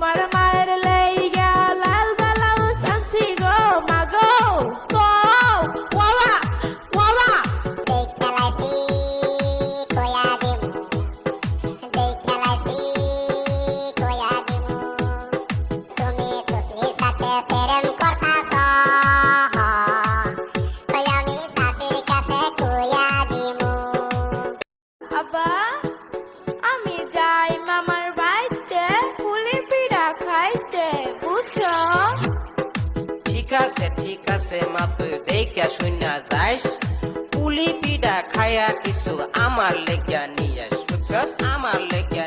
তোমার মায়ের লাইগা লাল ব্লাউজ আনছি গো মাগো কও ওয়া ওয়া দেখালাইছি কয়া দিমু দেখালাইছি কয়া দিমু তুমি তুসলির সাথে প্রেম করতাছ ওই আমি সাথীর কাছে কয়া দিমু আব্বা আমি যাই মামার বাড়িতে পুলি পিঠা খাইতে বুঝছো ঠিক আছে মা তুই দেখা শুনা যাইস পুলি পিঠা খায়া কিছু আমার লেগা নিয়ে আস বুঝছস আমার লেগা